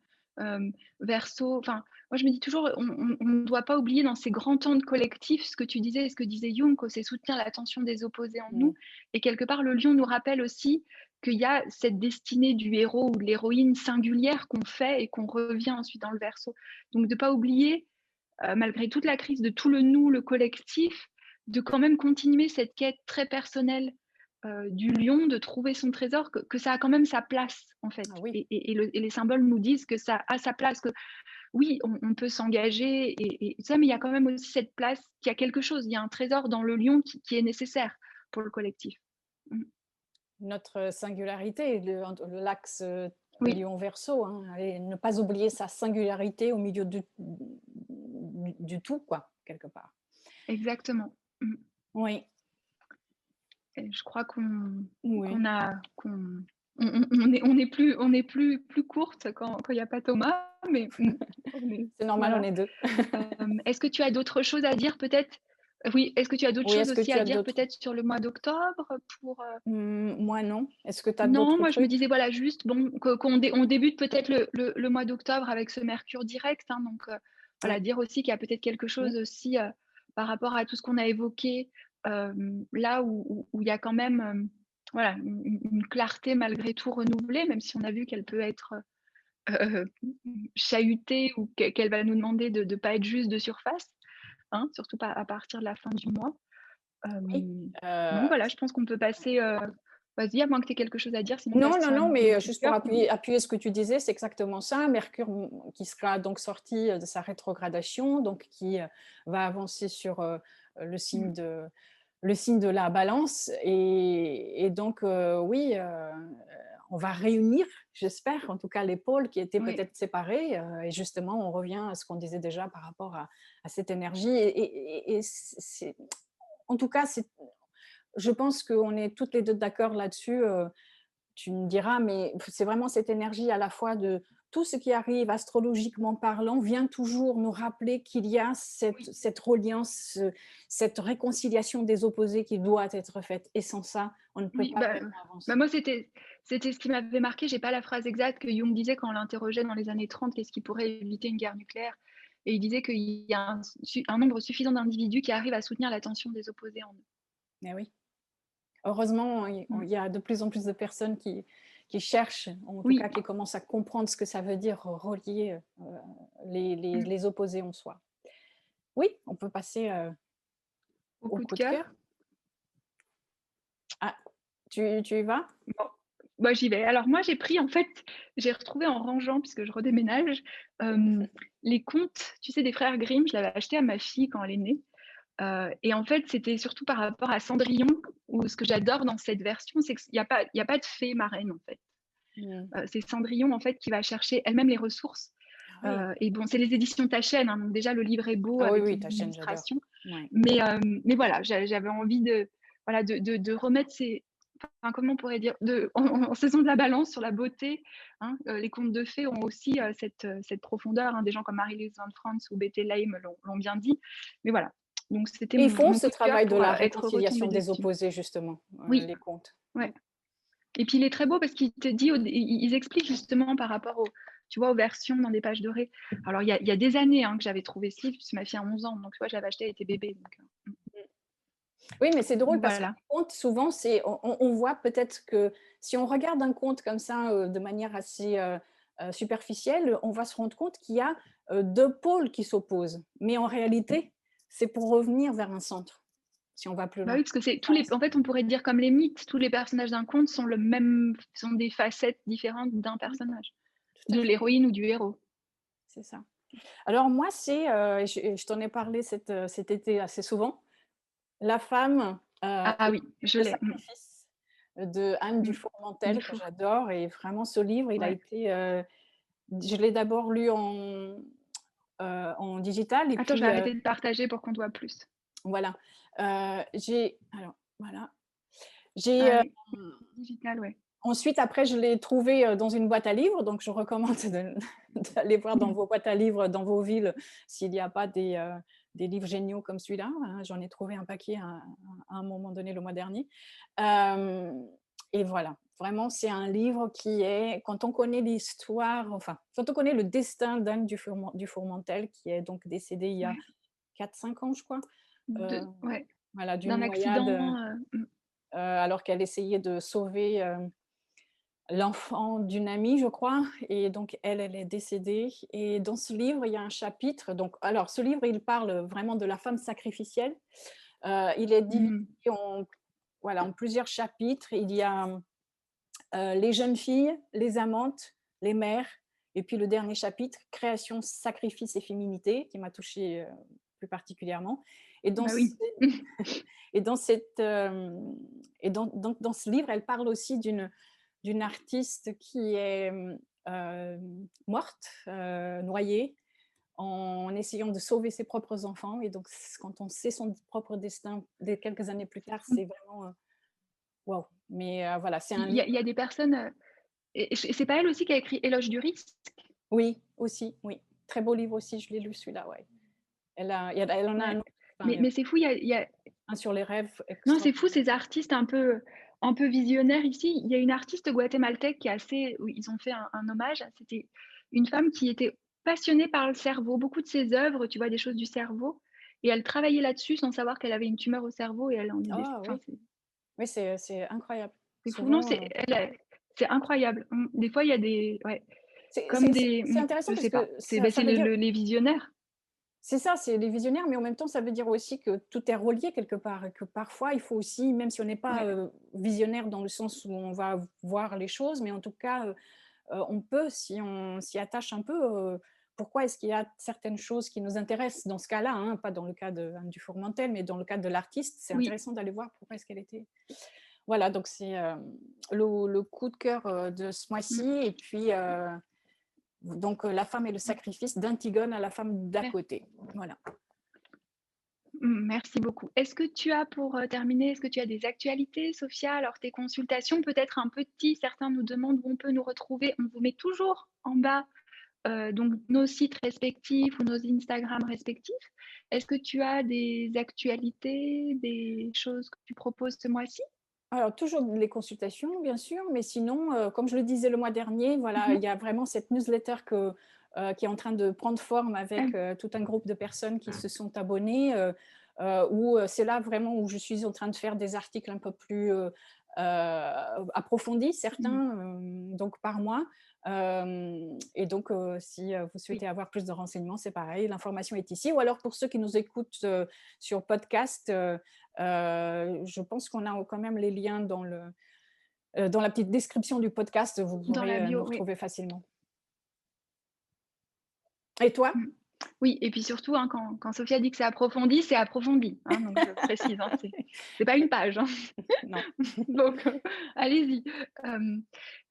S1: Verseau, enfin, moi je me dis toujours on ne doit pas oublier dans ces grands temps de collectif ce que tu disais et ce que disait Jung, que c'est soutenir la tension des opposés en
S2: Mm.
S1: nous et quelque part le lion nous rappelle aussi qu'il y a cette destinée du héros ou de l'héroïne singulière qu'on fait et qu'on revient ensuite dans le Verseau. Donc de pas oublier, malgré toute la crise de tout le nous, le collectif, de quand même continuer cette quête très personnelle, du lion, de trouver son trésor, que ça a quand même sa place, en fait.
S2: Ah oui.
S1: Et les symboles nous disent que ça a sa place, que oui, on peut s'engager et ça, mais il y a quand même aussi cette place, qu'il y a quelque chose, il y a un trésor dans le lion qui est nécessaire pour le collectif. Mmh.
S2: Notre singularité, l'axe le
S1: Oui,
S2: lion verso, hein, et ne pas oublier sa singularité au milieu du tout, quoi, quelque part.
S1: exactement. Mmh.
S2: Oui,
S1: Et je crois qu'on
S2: oui,
S1: a qu'on on est plus courte quand il y a pas Thomas, mais on est
S2: c'est normal, on
S1: voilà.
S2: est 2.
S1: Est-ce que tu as d'autres choses à dire peut-être? Oui, est-ce que tu as d'autres
S2: Oui,
S1: choses
S2: est-ce que
S1: aussi
S2: tu
S1: à
S2: as
S1: dire
S2: d'autres?
S1: peut-être sur le mois d'octobre pour,
S2: Moi non. Est-ce que tu as
S1: Non,
S2: d'autres
S1: moi je me
S2: trucs?
S1: disais voilà juste bon qu'on débute peut-être le mois d'octobre avec ce Mercure direct, hein, donc
S2: Oui,
S1: voilà, dire aussi qu'il y a peut-être quelque chose
S2: oui,
S1: aussi, par rapport à tout ce qu'on a évoqué, là où il y a quand même, voilà, une clarté malgré tout renouvelée, même si on a vu qu'elle peut être, chahutée ou qu'elle va nous demander de pas être juste de surface, hein, surtout pas à partir de la fin du mois.
S2: oui.
S1: Donc voilà, je pense qu'on peut passer, vas-y, à moins que tu aies quelque chose à dire, sinon
S2: Non, non,
S1: passons à
S2: non,
S1: nos
S2: mais
S1: coups de
S2: juste pour
S1: cœur.
S2: appuyer ce que tu disais, c'est exactement ça. Mercure, qui sera donc sorti, de sa rétrogradation, donc qui, va avancer sur, le
S1: Mmh.
S2: signe de le signe de la Balance, et donc oui, on va réunir, j'espère, en tout cas les pôles qui étaient
S1: Oui,
S2: peut-être séparés, et justement on revient à ce qu'on disait déjà par rapport à cette énergie, et c'est en tout cas, je pense qu'on est toutes les 2 d'accord là-dessus. Tu me diras, mais c'est vraiment cette énergie à la fois de tout ce qui arrive astrologiquement parlant vient toujours nous rappeler qu'il y a
S1: oui.
S2: cette reliance, cette réconciliation des opposés qui doit être faite. Et sans ça, on ne peut
S1: Oui,
S2: pas vraiment avancer.
S1: moi c'était ce qui m'avait marqué. J'ai pas la phrase exacte que Jung disait quand on l'interrogeait dans les années 30, qu'est-ce qui pourrait éviter une guerre nucléaire? Et il disait qu'il y a un nombre suffisant d'individus qui arrivent à soutenir la tension des opposés en eux.
S2: Mais oui, heureusement,
S1: Mmh.
S2: il y a de plus en plus de personnes qui cherchent, en tout cas
S1: Oui,
S2: qui commencent à comprendre ce que ça veut dire relier
S1: mmh,
S2: les opposés en soi. Oui, on peut passer
S1: au
S2: au
S1: coup de
S2: coup de
S1: cœur.
S2: cœur. Ah, tu y vas?
S1: Bon, bah, j'y vais. Alors moi, j'ai pris en fait, j'ai retrouvé en rangeant puisque je redéménage, hem, les contes, tu sais, des frères Grimm. Je l'avais acheté à ma fille quand elle est née, et en fait, c'était surtout par rapport à Cendrillon où ce que j'adore dans cette version, c'est qu'il y a pas de fée marraine, en fait.
S2: Mmh.
S1: C'est Cendrillon, en fait, qui va chercher elle-même les ressources,
S2: Ah oui.
S1: et bon, c'est les éditions Taschen, hein, donc déjà le livre est beau
S2: Ah oui,
S1: avec
S2: oui,
S1: les
S2: ta chaîne, j'adore.
S1: illustrations,
S2: Ouais.
S1: mais voilà, j'avais envie de voilà, de remettre ces enfin, comment on pourrait dire? En saison de la balance sur la beauté, hein, les contes de fées ont aussi, cette profondeur, hein, des gens comme Marie-Louise Van Franz ou Betty Lame l'ont bien dit, mais voilà, donc c'était
S2: Et ils font
S1: mon
S2: ce
S1: coup de cœur
S2: travail de
S1: pour,
S2: la
S1: être retombée
S2: réconciliation des
S1: dessus.
S2: opposés justement,
S1: Oui,
S2: les contes.
S1: ouais.
S2: Ouais.
S1: Et puis il est très beau parce qu'il te dit ils expliquent justement par rapport tu vois, aux versions dans des pages dorées. Alors il y a des années, hein, que j'avais trouvé ce livre, puisque ma fille a 11 ans, donc tu vois, je l'avais acheté, elle était bébé,
S2: Oui, mais c'est drôle
S1: donc
S2: parce que
S1: voilà.
S2: les contes souvent c'est on voit peut-être que si on regarde un conte comme ça, de manière assez, superficielle, on va se rendre compte qu'il y a, 2 pôles qui s'opposent. Mais en réalité, c'est pour revenir vers un centre, si on va plus
S1: Bah
S2: loin.
S1: oui, parce que c'est tous les en fait, on pourrait dire comme les mythes, tous les personnages d'un conte sont des facettes différentes d'un
S2: Mmh,
S1: personnage,
S2: tout à
S1: de
S2: fait,
S1: l'héroïne ou du héros.
S2: c'est ça. Alors moi, c'est, je t'en ai parlé cet été assez souvent. La femme,
S1: Ah
S2: et
S1: oui, je
S2: le
S1: l'ai.
S2: sacrifice de Anne
S1: Mmh.
S2: Dufourmentel que
S1: Dufour,
S2: j'adore, et vraiment ce livre, il a
S1: ouais.
S2: été, je l'ai d'abord lu en digital, et
S1: Attends, je vais
S2: puis,
S1: arrêter de partager pour qu'on te voit plus.
S2: voilà, j'ai alors voilà, j'ai,
S1: Ah oui, digital, ouais.
S2: ensuite après je l'ai trouvé, dans une boîte à livres, donc je recommande d'aller voir dans vos boîtes à livres, dans vos villes, s'il n'y a pas des livres géniaux comme celui-là, hein. J'en ai trouvé un paquet à un moment donné le mois dernier. Hem Et voilà, vraiment c'est un livre qui est, quand on connaît l'histoire, enfin, quand on connaît le destin d'Anne Dufourmentel, qui est donc décédée il y a
S1: Ouais,
S2: 4 5 ans je crois, heu,
S1: ouais,
S2: voilà, d'une
S1: d'un
S2: noyade,
S1: accident,
S2: alors qu'elle essayait de sauver, l'enfant d'une amie, je crois, et donc elle est décédée, et dans ce livre, il y a un chapitre, donc alors ce livre, il parle vraiment de la femme sacrificielle. Il est divisé
S1: mmh.
S2: en voilà, en plusieurs chapitres. Il y a, les jeunes filles, les amantes, les mères, et puis le dernier chapitre, création, sacrifice et féminité, qui m'a touchée, plus particulièrement, et dans
S1: Bah
S2: ce
S1: oui.
S2: et dans cette, et dans ce livre, elle parle aussi d'une artiste qui est, morte, noyée, en essayant de sauver ses propres enfants. Et donc, quand on sait son propre destin des quelques années plus tard, c'est vraiment waouh. Mais voilà, c'est un livre.
S1: Il y a des personnes, et c'est pas elle aussi qui a écrit Éloge du risque?
S2: Oui, aussi, oui. Très beau livre aussi, je l'ai lu celui-là, ouais. Elle en a un
S1: Ouais,
S2: autre, enfin,
S1: mais c'est fou, il y a
S2: un sur les rêves
S1: non, c'est fou
S2: extraordinaire.
S1: ces artistes un peu visionnaires ici. Il y a une artiste guatémaltèque qui est assez où ils ont fait un hommage. C'était une femme qui était passionnée par le cerveau. Beaucoup de ses œuvres, tu vois, des choses du cerveau, et elle travaillait là-dessus sans savoir qu'elle avait une tumeur au cerveau et elle en est déc
S2: Ah
S1: enfin,
S2: oui, oui, c'est incroyable.
S1: c'est fou. Non,
S2: Souvent,
S1: c'est incroyable. Des fois, il y a des ouais, comme des
S2: c'est intéressant
S1: je
S2: parce
S1: sais pas,
S2: que
S1: c'est
S2: ça veut dire
S1: les visionnaires.
S2: c'est ça, c'est les visionnaires, mais en même temps, ça veut dire aussi que tout est relié quelque part et que parfois, il faut aussi, même si on n'est pas,
S1: Ouais,
S2: visionnaire dans le sens où on va voir les choses, mais en tout cas, on peut, si on s'y attache un peu, pourquoi est-ce qu'il y a certaines choses qui nous intéressent dans ce cas-là, hein, pas dans le cas de Anne Dufourmentel, mais dans le cas de l'artiste, c'est
S1: oui.
S2: intéressant d'aller voir pourquoi est-ce qu'elle était voilà, donc c'est, le coup de cœur, de ce mois-ci.
S1: Mmh.
S2: Et puis, donc La femme et le sacrifice d'Antigone à la femme d'à côté. Voilà.
S1: Merci beaucoup. Est-ce que tu as pour, terminer, est-ce que tu as des actualités, Sophia? Alors tes consultations, peut-être un petit, certains nous demandent où on peut nous retrouver. On vous met toujours en bas, donc nos sites respectifs ou nos Instagram respectifs. Est-ce que tu as des actualités, des choses que tu proposes ce mois-ci?
S2: Alors toujours les consultations, bien sûr, mais sinon, comme je le disais le mois dernier, voilà, il
S1: Mmh.
S2: y a vraiment cette newsletter qui est en train de prendre forme
S1: Ah,
S2: avec, tout un groupe de personnes qui se sont abonnées, où, c'est là vraiment où je suis en train de faire des articles un peu plus, approfondis,
S1: mmh,
S2: certains, donc par mois. Et donc, si, vous
S1: oui,
S2: souhaitez avoir plus de renseignements, c'est pareil, l'information est ici. Ou alors pour ceux qui nous écoutent, sur podcast, je pense qu'on a quand même les liens dans la petite description du podcast, vous
S1: dans la
S2: pourrez, nous
S1: bio, oui.
S2: retrouver facilement. Et toi?
S1: Mmh. Oui, et puis surtout, hein, quand Sophia dit que c'est approfondi, hein, donc je précise, hein, c'est pas une page, hein.
S2: Non.
S1: Donc, allez-y.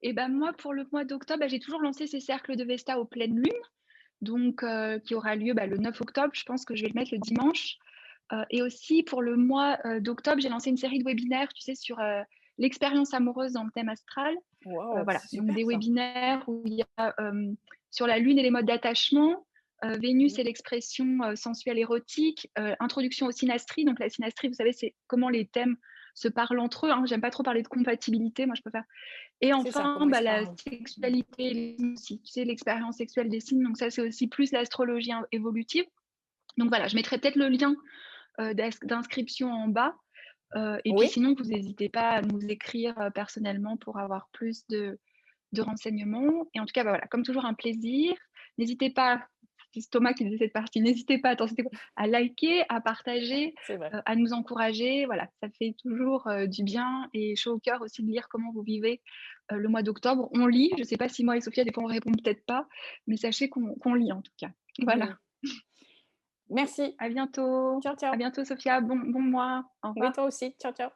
S1: Et ben moi, pour le mois d'octobre, bah, j'ai toujours lancé ces cercles de Vesta aux pleines lunes, donc qui aura lieu, bah, le 9 octobre. Je pense que je vais le mettre le dimanche. Et aussi pour le mois, d'octobre, j'ai lancé une série de webinaires, tu sais, sur, l'expérience amoureuse dans le thème astral.
S2: Waouh,
S1: Voilà,
S2: c'est
S1: donc
S2: super
S1: des
S2: ça.
S1: webinaires où il y a, sur la lune et les modes d'attachement, Vénus
S2: Mmh.
S1: et l'expression, sensuelle érotique, introduction aux synastries. Donc la synastrie, vous savez, c'est comment les thèmes se parlent entre eux, hein. J'aime pas trop parler de compatibilité, moi je préfère. Et
S2: C'est ça,
S1: enfin,
S2: comment ils
S1: bah,
S2: se
S1: la
S2: parlent. Mmh.
S1: sexualité et les signes aussi, tu sais, l'expérience sexuelle des signes, donc ça, c'est aussi plus l'astrologie évolutive. Donc voilà, je mettrai peut-être le lien, d'inscription en bas. Et puis
S2: Oui,
S1: sinon, vous n'hésitez pas à nous écrire, personnellement pour avoir plus de renseignements. Et en tout cas, bah, voilà, comme toujours, un plaisir. N'hésitez pas, c'est Thomas qui disait cette partie, n'hésitez pas, attends, c'était quoi? À liker, à partager,
S2: c'est vrai.
S1: à nous encourager. Voilà, ça fait toujours, du bien et chaud au cœur aussi de lire comment vous vivez, le mois d'octobre. On lit, je ne sais pas si moi et Sophia, des fois, on répond peut-être pas, mais sachez qu'on lit en tout cas. Voilà.
S2: Oui. Merci.
S1: À bientôt.
S2: Ciao,
S1: À
S2: ciao.
S1: bientôt Sophia. Bon mois. Au
S2: Oui,
S1: revoir.
S2: toi aussi. Ciao, ciao.